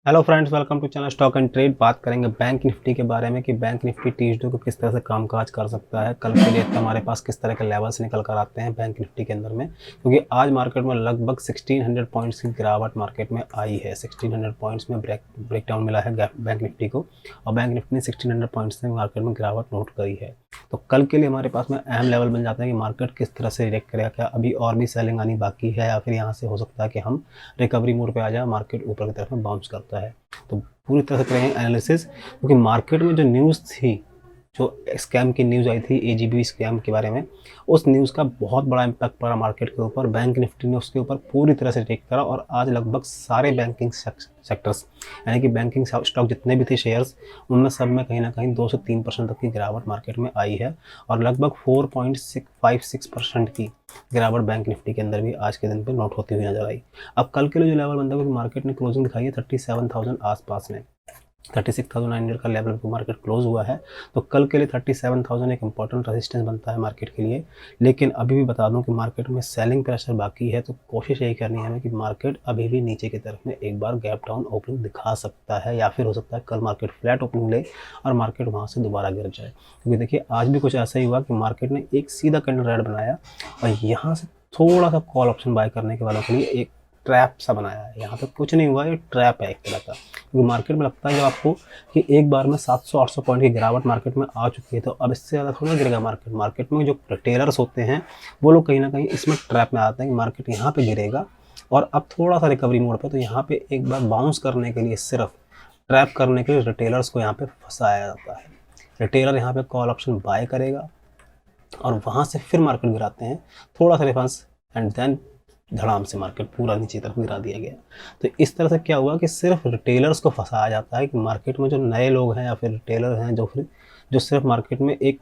Hello friends, welcome to channel stock and trade. बात करेंगे bank Nifty के बारे में कि बैंक निफ्टी ट्यूसडे को किस तरह से कामकाज कर सकता है। कल के लिए हमारे पास किस तरह के लेवल्स निकल कर आते हैं बैंक निफ्टी के अंदर में, क्योंकि आज मार्केट में लगभग 1600 पॉइंट्स की गिरावट मार्केट में आई है। 1600 पॉइंट्स में ब्रेकडाउन मिला है बैंक निफ्टी को, और बैंक निफ्टी ने 1600 पॉइंट्स से मार्केट में गिरावट नोट करी है। तो कल के लिए हमारे पास में अहम लेवल बन जाता है कि मार्केट किस तरह से रिएक्ट करेगा। क्या अभी और भी सेलिंग आनी बाकी है, या फिर यहाँ से हो सकता है कि हम रिकवरी मोड पे आ जाए, मार्केट ऊपर की तरफ में बाउंस करता है। तो पूरी तरह से करेंगे एनालिसिस, क्योंकि मार्केट में जो न्यूज़ थी, जो स्कैम की न्यूज़ आई थी एजीबी स्कैम के बारे में, उस न्यूज़ का बहुत बड़ा इम्पैक्ट पड़ा मार्केट के ऊपर। बैंक निफ्टी ने उसके ऊपर पूरी तरह से टेक करा, और आज लगभग सारे बैंकिंग सेक्टर्स, यानी कि बैंकिंग स्टॉक जितने भी थे शेयर्स, उनमें सब में कहीं ना कहीं 2 से 3% तक की गिरावट मार्केट में आई है, और लगभग 4.56% की गिरावट बैंक निफ्टी के अंदर भी आज के दिन पे नोट होती हुई नजर आई। अब कल के लिए जो लेवल बनता है, क्योंकि मार्केट ने क्लोजिंग दिखाई है 37,000 आसपास में, 36,900 का लेवल पे मार्केट क्लोज हुआ है। तो कल के लिए 37,000 एक इंपॉर्टेंट रेजिस्टेंस बनता है मार्केट के लिए। लेकिन अभी भी बता दूं कि मार्केट में सेलिंग प्रेशर बाकी है, तो कोशिश यही करनी है हमें कि मार्केट अभी भी नीचे की तरफ में एक बार गैप डाउन ओपनिंग दिखा सकता है, या फिर हो सकता है कल मार्केट फ्लैट ओपनिंग ले और मार्केट वहाँ से दोबारा गिर जाए। क्योंकि देखिए आज भी कुछ ऐसा ही हुआ कि मार्केट ने एक सीधा कैंडल रेड बनाया, और यहाँ से थोड़ा सा कॉल ऑप्शन बाय करने के वालों के लिए एक ट्रैप सा बनाया है। यहाँ पे कुछ नहीं हुआ, ये ट्रैप है एक तरह का। क्योंकि मार्केट में लगता है जब आपको कि एक बार में 700-800 पॉइंट की गिरावट मार्केट में आ चुकी है, तो अब इससे ज़्यादा थोड़ा गिरेगा मार्केट। मार्केट में जो रिटेलर्स होते हैं वो लोग कहीं ना कहीं इसमें ट्रैप में आते हैं कि मार्केट यहाँ पे गिरेगा, और अब थोड़ा सा रिकवरी मोड पे, तो यहाँ पे एक बार बाउंस करने के लिए, सिर्फ ट्रैप करने के लिए रिटेलर्स को यहाँ पे फंसाया जाता है। रिटेलर यहाँ पे कॉल ऑप्शन बाय करेगा, और वहाँ से फिर मार्केट गिराते हैं, थोड़ा सा रिफंस, एंड देन धड़ाम से मार्केट पूरा नीचे तरफ गिरा दिया गया। तो इस तरह से क्या हुआ कि सिर्फ रिटेलर्स को फंसाया जाता है कि मार्केट में जो नए लोग हैं या फिर रिटेलर हैं, जो सिर्फ मार्केट में एक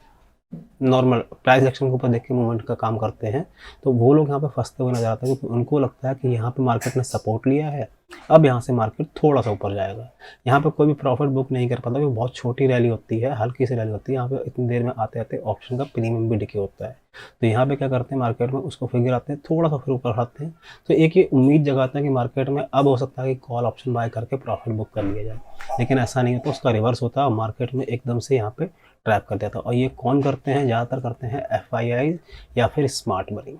नॉर्मल प्राइस एक्शन के ऊपर देख के मूवमेंट का काम करते हैं, तो वो लोग यहाँ पे फंसते हुए नजर आते हैं, क्योंकि उनको लगता है कि यहाँ पे मार्केट ने सपोर्ट लिया है, अब यहाँ से मार्केट थोड़ा सा ऊपर जाएगा। यहाँ पे कोई भी प्रॉफिट बुक नहीं कर पाता, क्योंकि बहुत छोटी रैली होती है, हल्की सी रैली होती है। यहाँ पे इतनी देर में आते आते ऑप्शन का प्रीमियम भी डिके होता है। तो यहाँ पे क्या करते हैं मार्केट में, उसको फिगर आते हैं, थोड़ा सा फिर ऊपर उठाते हैं, तो एक ये उम्मीद जगाते हैं कि मार्केट में अब हो सकता है कि कॉल ऑप्शन बाय करके प्रॉफिट बुक कर लिया जाए। लेकिन ऐसा नहीं होता, उसका रिवर्स होता है, और मार्केट में एकदम से यहाँ पे ट्रैप कर देता है। और ये कौन करते हैं? ज़्यादातर करते हैं एफआईआई या फिर स्मार्ट मनी।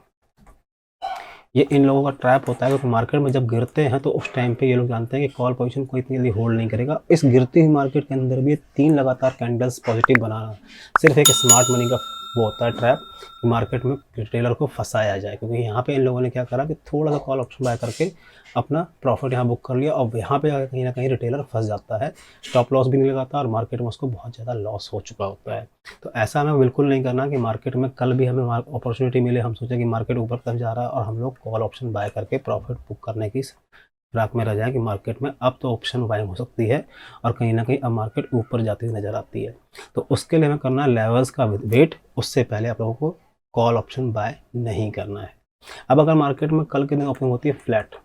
ये इन लोगों का ट्रैप होता है, क्योंकि मार्केट में जब गिरते हैं तो उस टाइम पे ये लोग जानते हैं कि कॉल पोजीशन को इतनी जल्दी होल्ड नहीं करेगा। इस गिरती हुई मार्केट के अंदर भी 3 लगातार कैंडल्स पॉजिटिव बनाना सिर्फ एक स्मार्ट मनी का वो होता है ट्रैप, कि मार्केट में रिटेलर को फंसाया जाए। क्योंकि यहाँ पे इन लोगों ने क्या करा कि थोड़ा सा कॉल ऑप्शन बाय करके अपना प्रॉफिट यहाँ बुक कर लिया, और यहाँ पे कहीं ना कहीं रिटेलर फंस जाता है, स्टॉप लॉस भी नहीं लगाता, और मार्केट में उसको बहुत ज़्यादा लॉस हो चुका होता है। तो ऐसा हमें बिल्कुल नहीं करना कि मार्केट में कल भी हमें अपॉर्चुनिटी मिले, हम सोचें कि मार्केट ऊपर तरफ जा रहा है और हम लोग कॉल ऑप्शन बाय करके प्रॉफिट बुक करने की राख में रह जाए कि मार्केट में अब तो ऑप्शन बाइंग हो सकती है, और कहीं ना कहीं अब मार्केट ऊपर जाती हुई नजर आती है। तो उसके लिए हमें करना है लेवल्स का वेट, उससे पहले आप लोगों को कॉल ऑप्शन बाय नहीं करना है। अब अगर मार्केट में कल के दिन ओपनिंग होती है फ्लैट,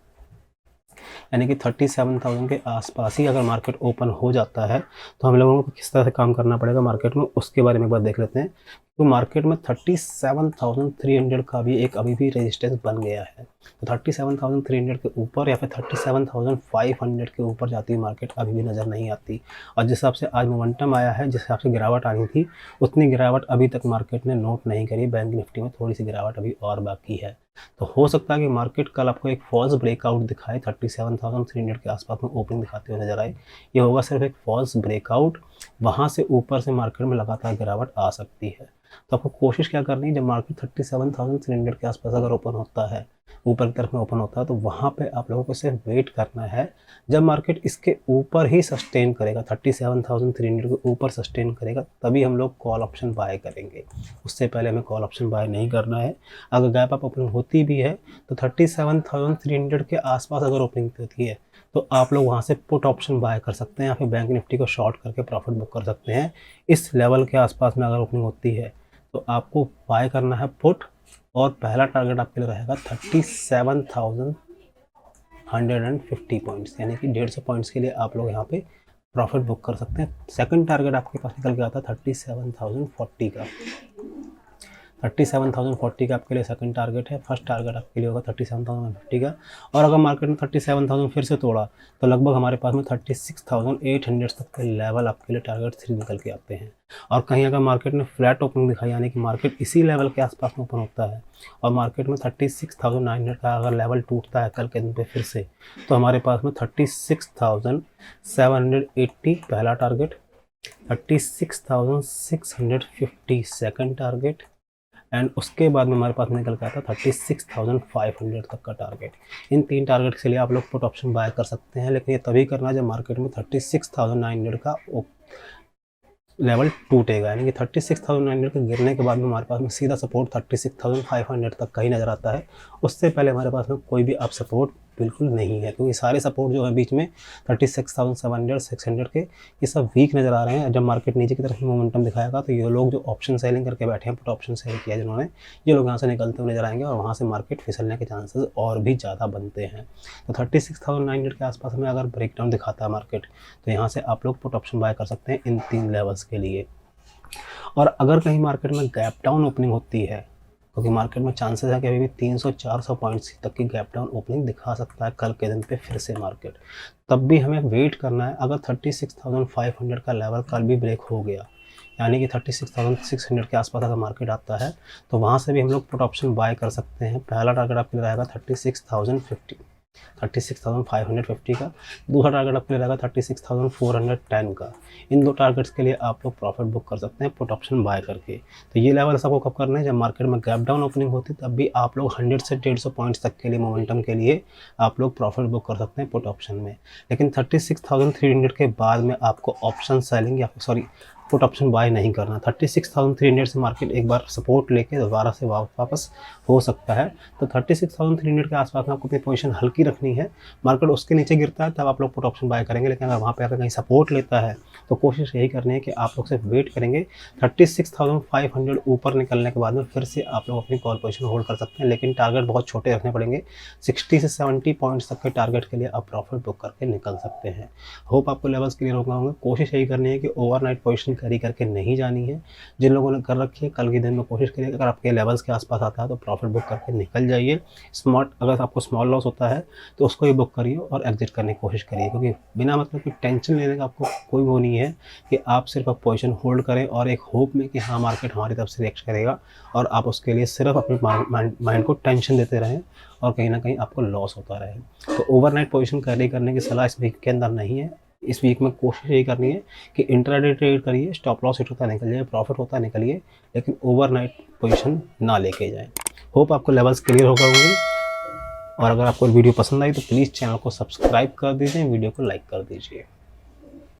यानी कि 37,000 के आसपास ही अगर मार्केट ओपन हो जाता है, तो हम लोगों को किस तरह से काम करना पड़ेगा मार्केट में, उसके बारे में एक बार देख लेते हैं। तो मार्केट में 37,300 का भी एक अभी भी रेजिस्टेंस बन गया है। तो 37,300 के ऊपर या फिर 37,500 के ऊपर जाती हुई मार्केट अभी भी नज़र नहीं आती। और जिस हिसाब से आज मोमेंटम आया है, जिस हिसाब से गिरावट आनी थी, उतनी गिरावट अभी तक मार्केट ने नोट नहीं करी। बैंक निफ्टी में थोड़ी सी गिरावट अभी और बाकी है। तो हो सकता है कि मार्केट कल आपको एक फॉल्स ब्रेकआउट दिखाए, 37,300 के आसपास में ओपनिंग दिखाते हुए नजर आए। ये होगा सिर्फ एक फॉल्स ब्रेकआउट, वहाँ से ऊपर से मार्केट में लगातार गिरावट आ सकती है। तो आपको कोशिश क्या करनी है, जब मार्केट 37,300 के आसपास अगर ओपन होता है, ऊपर की तरफ में ओपन होता है, तो वहाँ पे आप लोगों को सिर्फ वेट करना है। जब मार्केट इसके ऊपर ही सस्टेन करेगा, 37,300 के ऊपर सस्टेन करेगा, तभी हम लोग कॉल ऑप्शन बाय करेंगे। उससे पहले हमें कॉल ऑप्शन बाय नहीं करना है। अगर गैप अप ओपनिंग होती भी है, तो 37,300 के आसपास अगर ओपनिंग होती है, तो आप लोग वहाँ से पुट ऑप्शन बाय कर सकते हैं, या फिर बैंक निफ्टी को शॉर्ट करके प्रॉफिट बुक कर सकते हैं। इस लेवल के आसपास में अगर ओपनिंग होती है, तो आपको बाय करना है पुट, और पहला टारगेट आपके लिए रहेगा 37,150 पॉइंट्स, यानी कि 150 पॉइंट्स के लिए आप लोग यहाँ पे प्रॉफिट बुक कर सकते हैं। सेकंड टारगेट आपके पास निकल के आता है 37,040 का। 37,040 का आपके लिए सेकंड टारगेट है। फर्स्ट टारगेट आपके लिए होगा 37,050 का। और अगर मार्केट में 37,000 फिर से तोड़ा तो लगभग हमारे पास में 36,800 तक के लेवल आपके लिए टारगेट 3 निकल के आते हैं। और कहीं अगर मार्केट ने फ्लैट ओपनिंग दिखाई, यानी कि मार्केट इसी लेवल के आसपास में ओपन होता है और मार्केट में 36,900 का अगर लेवल टूटता है कल के दिन पे फिर से, तो हमारे पास में 36,780 पहला टारगेट, 36,650 सेकंड टारगेट एंड उसके बाद में हमारे पास निकल के आता है 36,500 तक का टारगेट। इन 3 टारगेट के लिए आप लोग पुट ऑप्शन बाय कर सकते हैं, लेकिन ये तभी करना जब मार्केट में 36,900 का लेवल टूटेगा, यानी कि 36,900 के गिरने के बाद में हमारे पास में सीधा सपोर्ट 36,500 तक का ही नज़र आता है। उससे पहले हमारे पास में कोई भी अब सपोर्ट बिल्कुल नहीं है, क्योंकि सारे सपोर्ट जो है बीच में 36,700 600 के ये सब वीक नज़र आ रहे हैं। जब मार्केट नीचे की तरफ मोमेंटम दिखाएगा तो ये लोग जो ऑप्शन सेलिंग करके बैठे हैं, पुट ऑप्शन सेल किया जिन्होंने, ये लोग यहाँ से निकलते हुए नजर आएंगे और वहाँ से मार्केट फिसलने के चांसेस और भी ज़्यादा बनते हैं। तो 36,900 के आसपास में अगर ब्रेकडाउन दिखाता है मार्केट, तो यहाँ से आप लोग पुट ऑप्शन बाय कर सकते हैं इन 3 लेवल्स के लिए। और अगर कहीं मार्केट में गैप डाउन ओपनिंग होती है, क्योंकि मार्केट में चांसेस है कि अभी भी 300-400 पॉइंट्स तक की गैप डाउन ओपनिंग दिखा सकता है कल के दिन पे फिर से मार्केट, तब भी हमें वेट करना है। अगर 36,500 का लेवल कल भी ब्रेक हो गया, यानी कि 36,600 के आसपास अगर मार्केट आता है, तो वहाँ से भी हम लोग पुट ऑप्शन बाय कर सकते हैं। पहला टारगेट आपके लिए रहेगा 36,550 का, दूसरा टारगेट आपके लिए रहेगा 36,410 का। इन 2 टारगेट्स के लिए आप लोग प्रॉफिट बुक कर सकते हैं पुट ऑप्शन बाय करके। तो ये लेवल आपको कब करना है, जब मार्केट में गैप डाउन ओपनिंग होती है, तब भी आप लोग 100 से 150 पॉइंट्स तक के लिए मोमेंटम के लिए आप लोग प्रॉफिट बुक कर सकते हैं पुट ऑप्शन में। लेकिन 36,300 के बाद में आपको ऑप्शन सेलिंग या पुट ऑप्शन बाय नहीं करना। 36,300 से मार्केट एक बार सपोर्ट लेके दोबारा से वापस हो सकता है, तो 36,300 के आसपास में आपको अपनी पोजीशन हल्की रखनी है। मार्केट उसके नीचे गिरता है तब आप लोग पुट ऑप्शन बाय करेंगे, लेकिन अगर वहाँ पे अगर कहीं सपोर्ट लेता है तो कोशिश यही करनी है कि आप लोग सिर्फ वेट करेंगे। 36,500 ऊपर निकलने के बाद में फिर से आप लोग अपनी कॉल पोजीशन होल्ड कर सकते हैं, लेकिन टारगेट बहुत छोटे रखने पड़ेंगे। 60 से 70 पॉइंट्स तक के टारगेट के लिए आप प्रॉफिट बुक करके निकल सकते हैं। होप आपको लेवल्स क्लियर होंगे। कोशिश यही करनी है कि ओवरनाइट पोजीशन कैरी करके नहीं जानी है। जिन लोगों ने कर रखी है, कल के दिन में कोशिश करिए अगर आपके लेवल्स के आसपास आता है तो प्रॉफिट बुक करके निकल जाइए। अगर आपको स्मॉल लॉस होता है तो उसको ही बुक करिए और एग्जिट करने की कोशिश करिए, क्योंकि बिना मतलब कि टेंशन लेने का आपको कोई वो नहीं है कि आप सिर्फ अब पोजीशन होल्ड करें और एक होप में कि हाँ मार्केट हमारी तरफ से रिएक्ट करेगा, और आप उसके लिए सिर्फ अपने माइंड को टेंशन देते रहें और कहीं ना कहीं आपको लॉस होता रहे। तो ओवरनाइट पोजीशन कैरी करने की सलाह इस वीक के अंदर नहीं है। इस वीक में कोशिश यही करनी है कि इंट्राडे ट्रेड करिए, स्टॉप लॉस हिट होता निकल जाए, प्रॉफिट होता निकलिए, लेकिन ओवरनाइट पोजीशन ना लेके जाएं। होप आपको लेवल्स क्लियर होगा होंगे, और अगर आपको वीडियो पसंद आई तो प्लीज़ चैनल को सब्सक्राइब कर दीजिए, वीडियो को लाइक कर दीजिए।